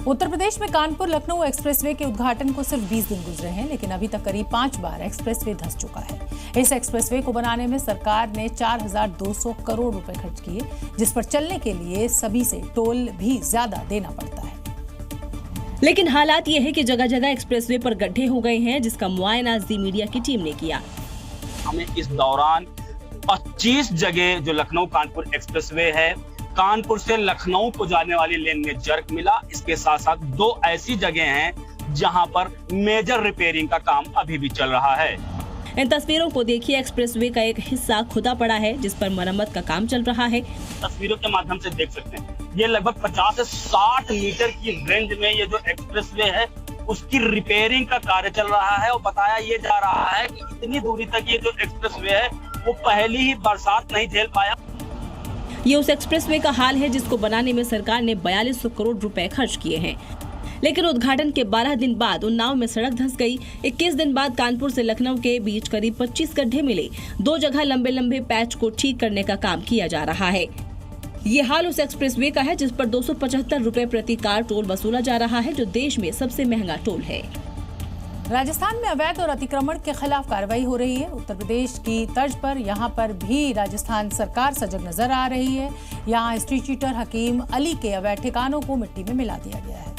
उत्तर प्रदेश में कानपुर लखनऊ एक्सप्रेसवे के उद्घाटन को सिर्फ 20 दिन गुजरे हैं, लेकिन अभी तक करीब 5 बार एक्सप्रेसवे धंस चुका है। इस एक्सप्रेसवे को बनाने में सरकार ने 4,200 करोड़ रुपए खर्च किए, जिस पर चलने के लिए सभी से टोल भी ज्यादा देना पड़ता है। लेकिन हालात ये है कि जगह जगह एक्सप्रेसवे पर गड्ढे हो गए हैं, जिसका मुआयना जी मीडिया की टीम ने किया। हमें इस दौरान 25 जगह जो लखनऊ कानपुर एक्सप्रेसवे है, कानपुर से लखनऊ को जाने वाली लेन में जर्क मिला। इसके साथ साथ 2 ऐसी जगह हैं जहां पर मेजर रिपेयरिंग का काम अभी भी चल रहा है। इन तस्वीरों को देखिए, एक्सप्रेसवे का एक हिस्सा खुदा पड़ा है, जिस पर मरम्मत का काम चल रहा है। तस्वीरों के माध्यम से देख सकते हैं, ये लगभग 50 से 60 मीटर की रेंज में ये जो एक्सप्रेसवे है उसकी रिपेयरिंग का कार्य चल रहा है। और बताया ये जा रहा है कि इतनी दूरी तक ये जो एक्सप्रेसवे है वो पहली ही बरसात नहीं झेल पाया। ये उस एक्सप्रेसवे का हाल है जिसको बनाने में सरकार ने 4200 करोड़ रुपए खर्च किए हैं। लेकिन उद्घाटन के 12 दिन बाद उन्नाव में सड़क धंस गई। 21 दिन बाद कानपुर से लखनऊ के बीच करीब 25 गड्ढे मिले। 2 जगह लंबे लंबे पैच को ठीक करने का काम किया जा रहा है। ये हाल उस एक्सप्रेसवे का है जिस पर 275 रुपए प्रति कार टोल वसूला जा रहा है, जो देश में सबसे महंगा टोल है। राजस्थान में अवैध और अतिक्रमण के खिलाफ कार्रवाई हो रही है। उत्तर प्रदेश की तर्ज पर यहाँ पर भी राजस्थान सरकार सजग नजर आ रही है। यहाँ स्ट्रीट चीटर हकीम अली के अवैध ठिकानों को मिट्टी में मिला दिया गया है।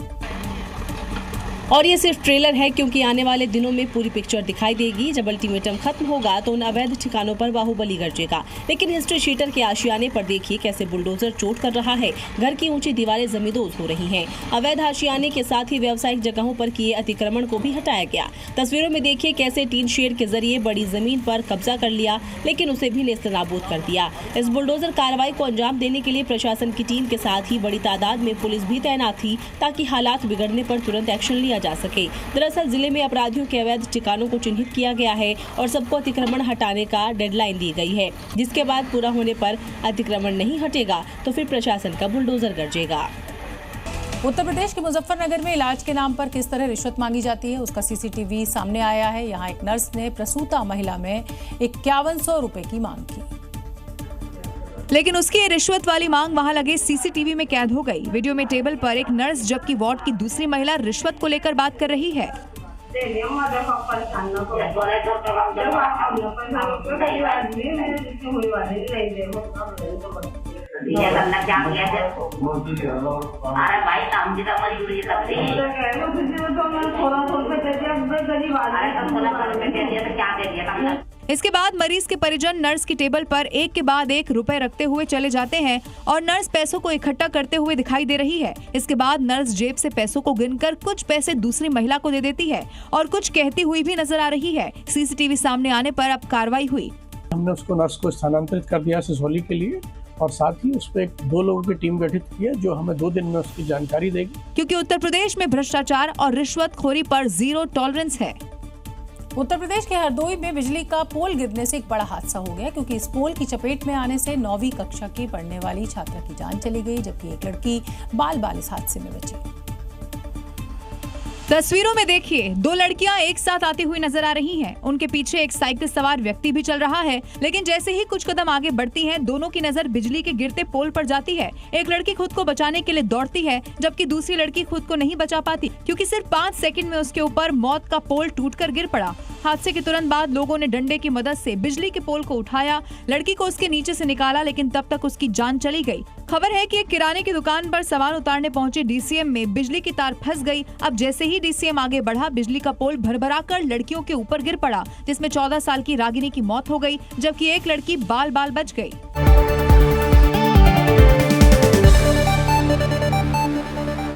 और ये सिर्फ ट्रेलर है, क्योंकि आने वाले दिनों में पूरी पिक्चर दिखाई देगी। जब अल्टीमेटम खत्म होगा तो उन अवैध ठिकानों पर बाहुबली गरजेगा। लेकिन हिस्ट्री शीटर के आशियाने पर देखिए कैसे बुलडोजर चोट कर रहा है। घर की ऊंची दीवारें जमींदोज हो रही हैं। अवैध आशियाने के साथ ही व्यावसायिक जगहों पर किए अतिक्रमण को भी हटाया गया। तस्वीरों में देखिए कैसे टीन शेड के जरिए बड़ी जमीन पर कब्जा कर लिया, लेकिन उसे भी नेस्तनाबूद कर दिया। इस बुलडोजर कार्रवाई को अंजाम देने के लिए प्रशासन की टीम के साथ ही बड़ी तादाद में पुलिस भी तैनात थी, ताकि हालात बिगड़ने पर तुरंत एक्शन लिया जा सके। दरअसल जिले में अपराधियों के अवैध ठिकानों को चिन्हित किया गया है और सबको अतिक्रमण हटाने का डेडलाइन दी गई है, जिसके बाद पूरा होने पर अतिक्रमण नहीं हटेगा तो फिर प्रशासन का बुलडोजर गरजेगा। उत्तर प्रदेश के मुजफ्फरनगर में इलाज के नाम पर किस तरह रिश्वत मांगी जाती है, उसका सीसीटीवी सामने आया है। यहाँ एक नर्स ने प्रसूता महिला में 5100 रुपए की मांग की, लेकिन उसकी रिश्वत वाली मांग वहां लगे सीसीटीवी में कैद हो गई। वीडियो में टेबल पर एक नर्स जबकि वार्ड की दूसरी महिला रिश्वत को लेकर बात कर रही है। इसके बाद मरीज के परिजन नर्स की टेबल पर एक के बाद एक रुपए रखते हुए चले जाते हैं और नर्स पैसों को इकट्ठा करते हुए दिखाई दे रही है। इसके बाद नर्स जेब से पैसों को गिनकर कुछ पैसे दूसरी महिला को दे देती है और कुछ कहती हुई भी नजर आ रही है। सीसीटीवी सामने आने पर अब कार्रवाई हुई। हमने उसको नर्स को स्थानांतरित कर दिया सिसोली के लिए और साथ ही उस पर 2 लोगों की टीम गठित की है, जो हमें 2 दिन में उसकी जानकारी देगी। क्योंकि उत्तर प्रदेश में भ्रष्टाचार और रिश्वतखोरी पर 0 टॉलरेंस है। उत्तर प्रदेश के हरदोई में बिजली का पोल गिरने से एक बड़ा हादसा हो गया, क्योंकि इस पोल की चपेट में आने से 9वीं कक्षा की पढ़ने वाली छात्रा की जान चली गई, जबकि एक लड़की बाल इस हादसे में बची। तस्वीरों में देखिए 2 लड़कियां एक साथ आती हुई नजर आ रही हैं। उनके पीछे एक साइकिल सवार व्यक्ति भी चल रहा है, लेकिन जैसे ही कुछ कदम आगे बढ़ती हैं, दोनों की नजर बिजली के गिरते पोल पर जाती है। एक लड़की खुद को बचाने के लिए दौड़ती है, जबकि दूसरी लड़की खुद को नहीं बचा पाती, क्योंकि सिर्फ 5 सेकंड में उसके ऊपर मौत का पोल टूटकर गिर पड़ा। हादसे के तुरंत बाद लोगों ने डंडे की मदद से बिजली के पोल को उठाया, लड़की को उसके नीचे से निकाला, लेकिन तब तक उसकी जान चली गई। खबर है कि एक किराने की दुकान पर सामान उतारने पहुंचे डीसीएम में बिजली की तार फंस गई। अब जैसे ही डीसीएम आगे बढ़ा, बिजली का पोल भरभराकर लड़कियों के ऊपर गिर पड़ा, जिसमें 14 साल की रागिनी की मौत हो गई, जबकि एक लड़की बाल बच गई।